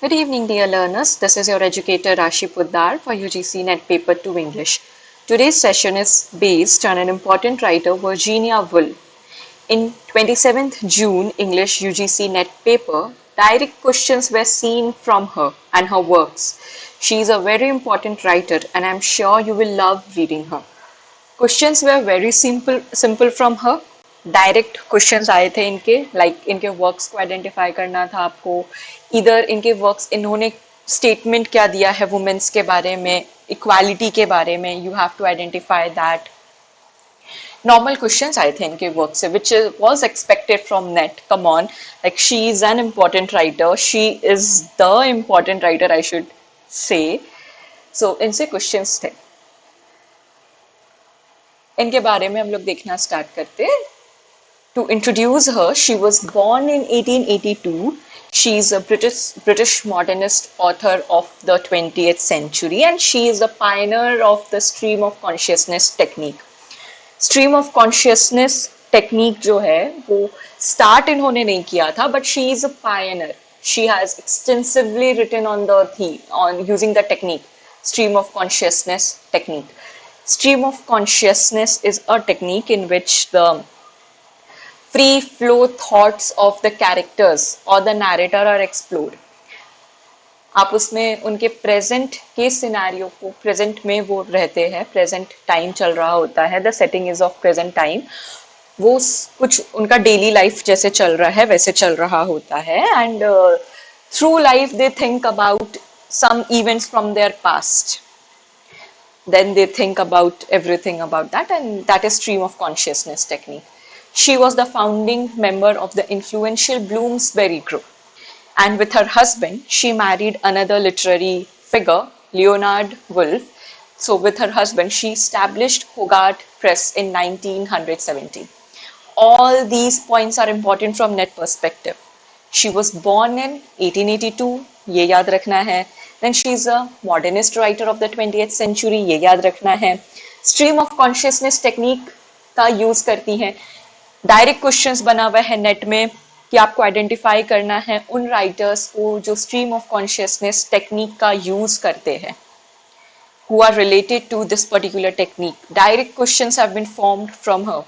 Good evening, dear learners. This is your educator Rashi Poddar for UGC NET Paper 2 English. Today's session is based on an important writer, Virginia Woolf. In 27th June English UGC NET paper, direct questions were seen from her and her works. She is a very important writer and I am sure you will love reading her. Questions were very simple from her. Direct questions आए थे इनके इनके works को identify करना था आपको. इधर इनके वर्क्स इन्होंने स्टेटमेंट क्या दिया है वुमेन्स के बारे में, इक्वालिटी के बारे में, you have to identify that. Normal questions आए थे इनके वर्क से which was expected from NET. Come on, like she is an important writer, she is the important writer I should say. So इनसे questions थे. इनके बारे में हम लोग देखना स्टार्ट करते. To introduce her, she was born in 1882. She is a British modernist author of the 20th century and she is a pioneer of the stream of consciousness technique. Stream of consciousness technique जो है वो start इन्होंने नहीं किया था, but she is a pioneer. She has extensively written on using the technique, stream of consciousness technique. Stream of consciousness is a technique in which the free flow thoughts of the characters or the narrator are explored. आप उसमें उनके present के scenario को, present में वो रहते हैं, present time चल रहा होता है, the setting is of present time, वो कुछ उनका डेली लाइफ जैसे चल रहा है वैसे चल रहा होता है. And through life they think about some events from their past, then they think about everything about that, and that is stream of consciousness technique. She was the founding member of the influential Bloomsberry group, and with her husband, she married another literary figure, Leonard Woolf. So with her husband, she established Hogarth Press in 1917. All these points are important from net perspective. She was born in 1882, ये याद रखना है. Then she is a modernist writer of the 20th century, ये याद रखना है. Stream of consciousness technique का use करती हैं. डायरेक्ट क्वेश्चंस बना हुआ है नेट में कि आपको आइडेंटिफाई करना है उन राइटर्स को जो स्ट्रीम ऑफ कॉन्शियसनेस टेक्निक का यूज करते हैं, who are related to this particular technique. Direct questions have been formed from her.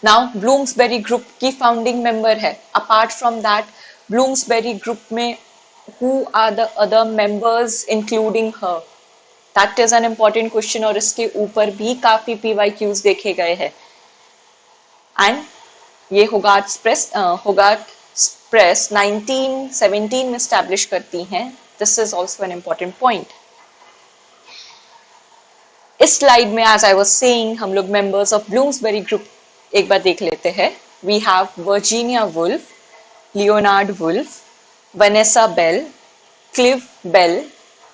Now Bloomsberry group की फाउंडिंग मेंबर है. Apart from that Bloomsberry group में who are the other members including her? That is an important question और इसके ऊपर भी काफी PYQs देखे गए हैं. एंड ये होगार्थ प्रेस 1917 में स्टैब्लिश करती हैं. This is also an important point. इस स्लाइड में एज आई वाज सेइंग हम लोग मेंबर्स ऑफ ब्लूम्सबेरी ग्रुप एक बार देख लेते हैं. We have Virginia Woolf, Leonard Woolf, Vanessa Bell, Clive Bell,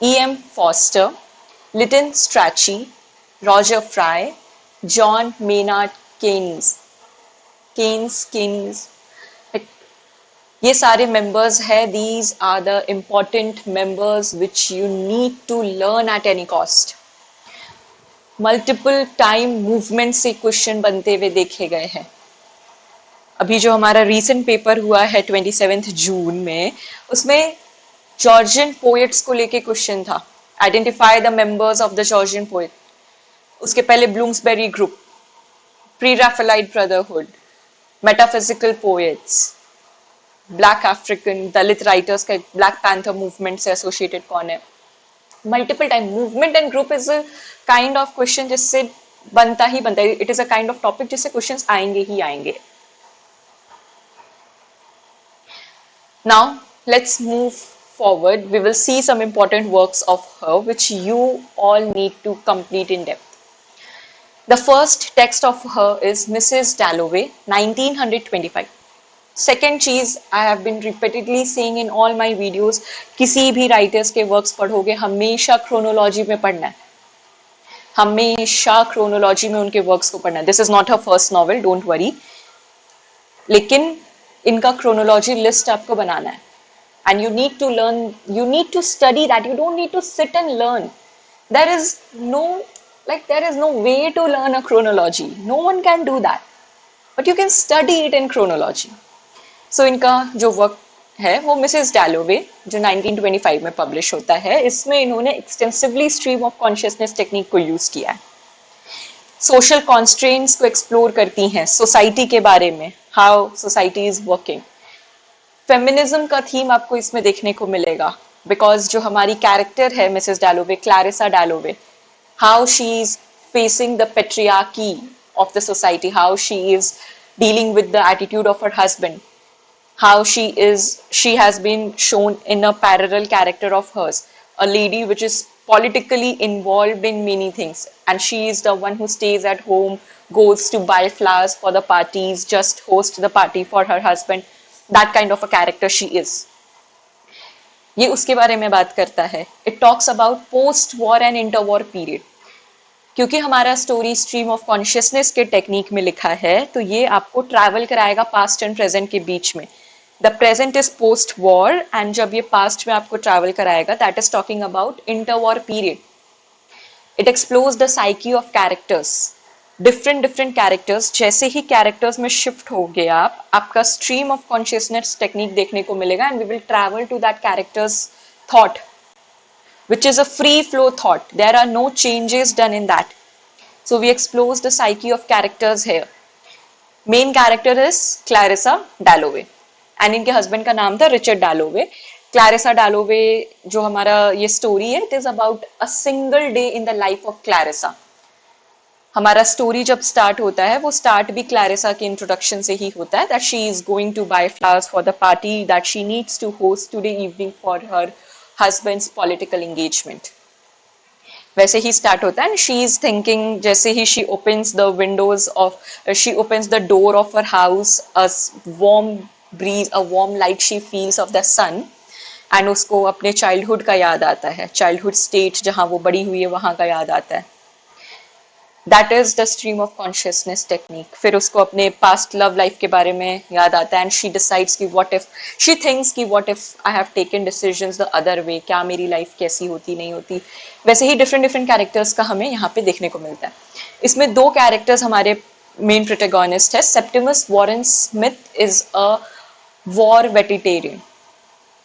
E.M. Forster, Lytton Strachey, Roger Fry, John Maynard Keynes. ये सारे members है. These are the important members which you need to learn at any cost. Multiple time movement से question बनते हुए देखे गए हैं. अभी जो हमारा recent पेपर हुआ है 27th जून में, उसमें जॉर्जियन पोएट्स को लेके क्वेश्चन था. Identify the members of the Georgian poet. उसके पहले Bloomsbury group, pre Raphaelite brotherhood, metaphysical poets, black African Dalit writers का ब्लैक पैंथर मूवमेंट से एसोसिएटेड कौन है. Multiple time movement and group is a kind of question जिससे बनता ही बनता है. It is a kind of topic जिससे क्वेश्चंस आएंगे ही आएंगे. Now let's move forward. We will see some important works of her which you all need to complete in depth. The first text of her is Mrs. Dalloway, 1925. Second चीज I have been repeatedly saying in all my videos, किसी भी writers के works पढ़ोगे हमेशा chronology में पढ़ना है, हमेशा क्रोनोलॉजी में उनके वर्क्स को पढ़ना है. This is not her first novel, don't worry, लेकिन इनका क्रोनोलॉजी लिस्ट आपको बनाना है. And you need to learn, you need to study that. You don't need to sit and learn. There is no way to learn a chronology. No one can do that. But you can study it in chronology. So इनका जो work है वो Mrs डैलोवे, जो 1925 में publish होता है। इसमें इन्होंने extensively stream of consciousness technique को यूज किया है। सोशल कॉन्स्ट्रेंट्स को एक्सप्लोर करती हैं, सोसाइटी के बारे में, how society is working. Feminism का थीम आपको इसमें देखने को मिलेगा, बिकॉज जो हमारी कैरेक्टर है Mrs डैलोवे, Clarissa डैलोवे, how she is facing the patriarchy of the society, how she is dealing with the attitude of her husband, how she has been shown in a parallel character of hers, a lady which is politically involved in many things, and she is the one who stays at home, goes to buy flowers for the parties, just host the party for her husband. That kind of a character she is. ये उसके बारे में बात करता है. It talks about post war and inter war period. क्योंकि हमारा story stream of consciousness के टेक्निक में लिखा है, तो ये आपको ट्रैवल कराएगा पास्ट एंड प्रेजेंट के बीच में. The present is post war, and जब ये पास्ट में आपको ट्रैवल कराएगा, that is talking about inter war period. It explores the psyche of characters, different characters. जैसे ही कैरेक्टर्स में शिफ्ट हो गए आपका स्ट्रीम ऑफ कॉन्शियसनेस टेक्निक देखने को मिलेगा, and we will travel to that characters thought, which is a free flow thought. There are no changes done in that. So we explore the psyche of characters here. Main character is Clarissa Dalloway, and इनके husband का नाम था Richard Dalloway. Clarissa Dalloway जो हमारा ये story है, it is about a single day in the life of Clarissa. हमारा story जब start होता है, वो start भी Clarissa के introduction से ही होता है, that she is going to buy flowers for the party that she needs to host today evening for her husband's political engagement. वैसे ही start होता है, and she is thinking, जैसे ही she opens the windows of, she opens the door of her house, a warm breeze, a warm light she feels of the sun, and उसको अपने childhood का याद आता है, childhood state जहाँ वो बड़ी हुई है वहाँ का याद आता है. That is the stream of consciousness technique. फिर उसको अपने past love life के बारे में याद आता है, and she decides कि what if, she thinks कि what if I have taken decisions the other way, क्या मेरी life कैसी होती नहीं होती. वैसे ही different characters का हमें यहाँ पे देखने को मिलता है. इसमें दो characters हमारे main protagonist है. Septimus Warren Smith is a war veteran.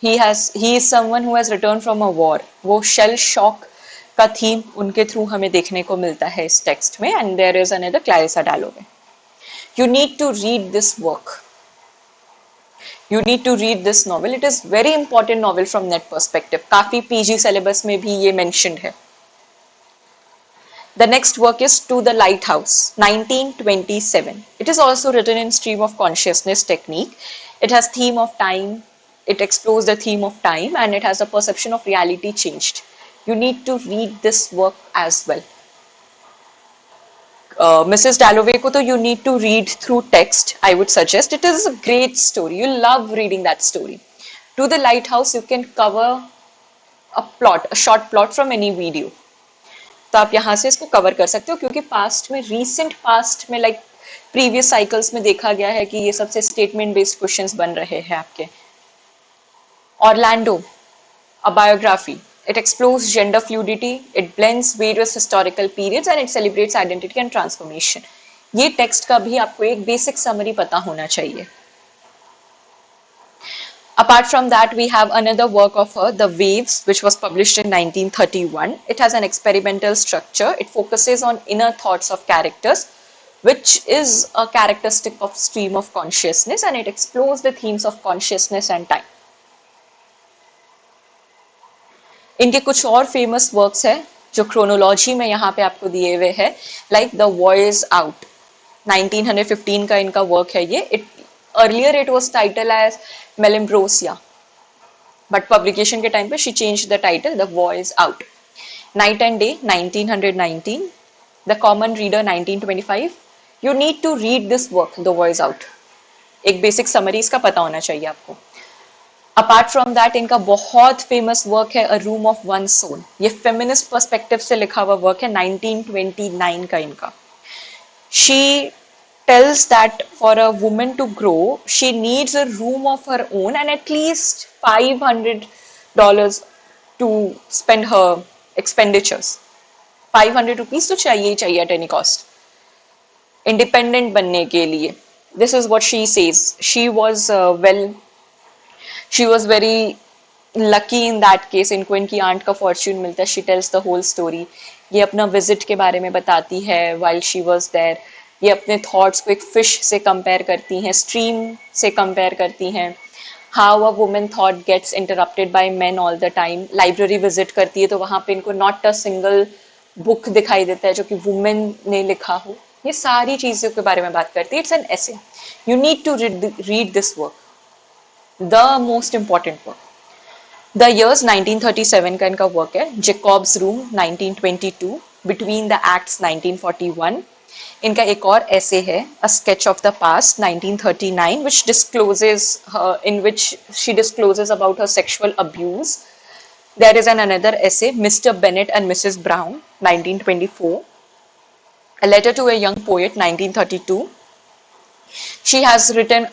He is someone who has returned from a war. वो shell shock का थीम उनके थ्रू हमें देखने को मिलता है इस टेक्स्ट में. And there is another Clarissa Dalloway. You need to read this work, you need to read this novel. It is very important novel from net perspective. काफी पीजी सिलेबस में भी ये मेंशन्ड है. The next work is To the Lighthouse, 1927. It is also written in stream of consciousness technique. It has theme of time. It explores the theme of time, and it has a perception of reality changed. You need to read this work as well. Mrs. Dalloway को तो you need to read through text, I would suggest. It is a great story. You love reading that story. To the Lighthouse, you can cover a short plot from any video. तो आप यहाँ से इसको cover कर सकते हो, क्योंकि past में, recent past में, like previous cycles में देखा गया है कि ये सबसे statement based questions बन रहे हैं आपके. Orlando, a biography. It explores gender fluidity, it blends various historical periods, and it celebrates identity and transformation. ये टेक्स्ट का भी आपको एक बेसिक समरी पता होना चाहिए. Apart from that, we have another work of her, The Waves, which was published in 1931. It has an experimental structure. It focuses on inner thoughts of characters, which is a characteristic of stream of consciousness, and it explores the themes of consciousness and time. इनके कुछ और famous works है जो chronology में यहाँ पे आपको दिए हुए हैं, लाइक द वॉइस आउट, 1915 का इनका वर्क है ये. Earlier it was title as Melimbrosia, but publication के टाइम पे she change the title the voice out. Night and day 1919, the common reader 1925. You need to read this work, the voice out. एक basic summary इसका पता होना चाहिए आपको. Apart from that, इनका बहुत फेमस वर्क है a room of one soul. ये फेमिनिस्ट पर्सपेक्टिव से लिखा हुआ वर्क है, 1929 का इनका. She tells that for a woman to grow she needs a room of her own and at least $500 to spend her expenditures. 500 rupees तो चाहिए ही चाहिए एट एनी कॉस्ट इंडिपेंडेंट बनने के लिए. This is what she says. She was she was very lucky in that case. इनको इनकी aunt का fortune मिलता है. She tells the whole story. ये अपना विजिट के बारे में बताती है वाइल शी वॉज देयर. ये अपने थॉट्स को एक फिश से कंपेयर करती हैं, स्ट्रीम से कंपेयर करती हैं. How a women thought gets interrupted by men all the time. Library visit करती है तो वहां पे इनको नॉट अ सिंगल बुक दिखाई देता है जो कि वुमेन ने लिखा हो. ये सारी चीजों के बारे में बात करती है. It's an essay. You need to read this work, the most important work. The years 1937 का इनका वर्क है. Jacob's room 1922, between the acts 1941. इनका एक और ऐसे है, a sketch of the past 1939, which discloses in which she discloses about her sexual abuse. There is another essay, Mr. Bennett and Mrs. Brown 1924. A letter to a young poet 1932. She has written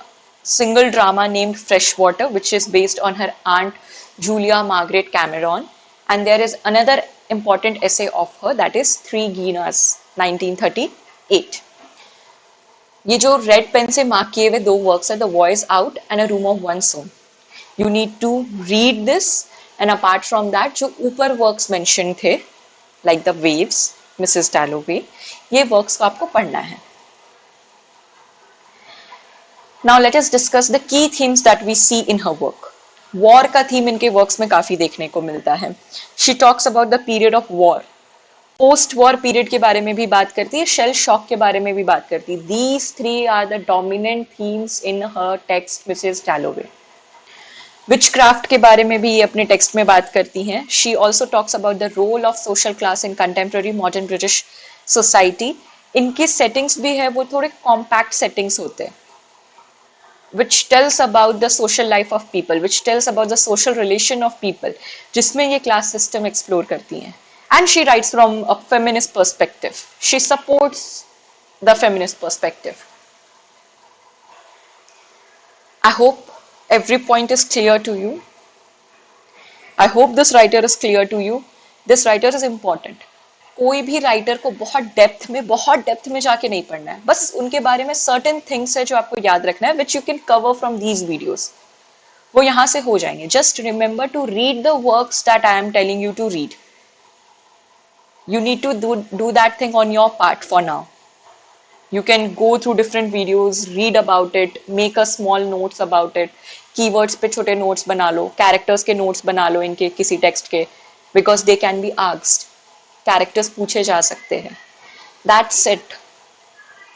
single drama named Freshwater, which is based on her aunt Julia Margaret Cameron. And there is another important essay of her, that is Three Guineas 1938. ये जो red pen से mark किए हुए दो works है, the voice out and a room of one's own. You need to read this. And apart from that जो ऊपर works mention थे, like the waves, Mrs Dalloway, ये वर्क्स को आपको पढ़ना है. Now let us discuss the key themes that we see in her work. War का theme इनके वर्क्स में काफी देखने को मिलता है. She talks about the period of war. Post war period के बारे में भी बात करती है, शेल शॉक के बारे में भी बात करती है. These three are the dominant themes in her text Mrs Dalloway. Witchcraft के बारे में भी ये अपने टेक्स्ट में बात करती हैं. She also talks about the role of social class in contemporary modern British society. इनकी सेटिंग्स भी है वो थोड़े कॉम्पैक्ट सेटिंग्स होते हैं, which tells about the social life of people, which tells about the social relation of people, जिसमें ये class system explore करती हैं. And she writes from a feminist perspective. She supports the feminist perspective. I hope every point is clear to you. I hope this writer is clear to you. This writer is important. कोई भी writer को बहुत depth में जाके नहीं पढ़ना है. बस उनके बारे में सर्टेन थिंग्स है जो आपको याद रखना है, which you can cover from these videos. वो यहां से हो जाएंगे. Just remember to read the works that I am telling you to read. You need to do that thing on your part for now. You can go through different videos, read about it, make a small notes about it. Keywords पे छोटे notes बना लो, characters के notes बना लो इनके किसी text के, because they can be asked. Characters पूछे जा सकते हैं. That's it.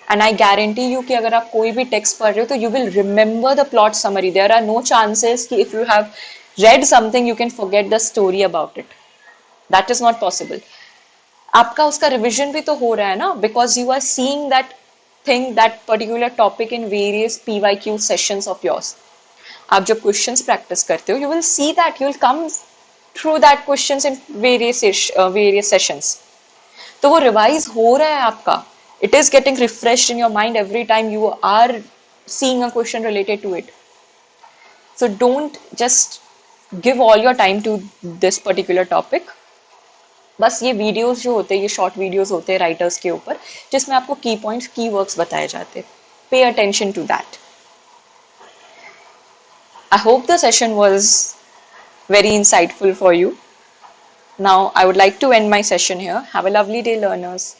And I guarantee you कि अगर आप कोई भी text पढ़ रहे हो तो you will remember the plot summary. There are no chances कि if you have read something you can forget the story about it. That is not possible. आपका उसका रिविजन भी तो हो रहा है ना, because you are seeing that thing, that particular topic in various PYQ sessions of yours. आप जब क्वेश्चंस प्रैक्टिस करते हो, you will see that you will come through that questions in various sessions. तो वो रिवाइज हो रहा है आपका. It is getting refreshed in your mind every time you are seeing a question related to it. So don't just give all your time to this particular topic. बस ये videos जो होते हैं, ये शॉर्ट वीडियोस होते हैं writers के ऊपर, जिसमें आपको की पॉइंट्स, की वर्क्स बताए जाते हैं. Pay attention to that. I hope the session was very insightful for you. Now I would like to end my session here. Have a lovely day learners.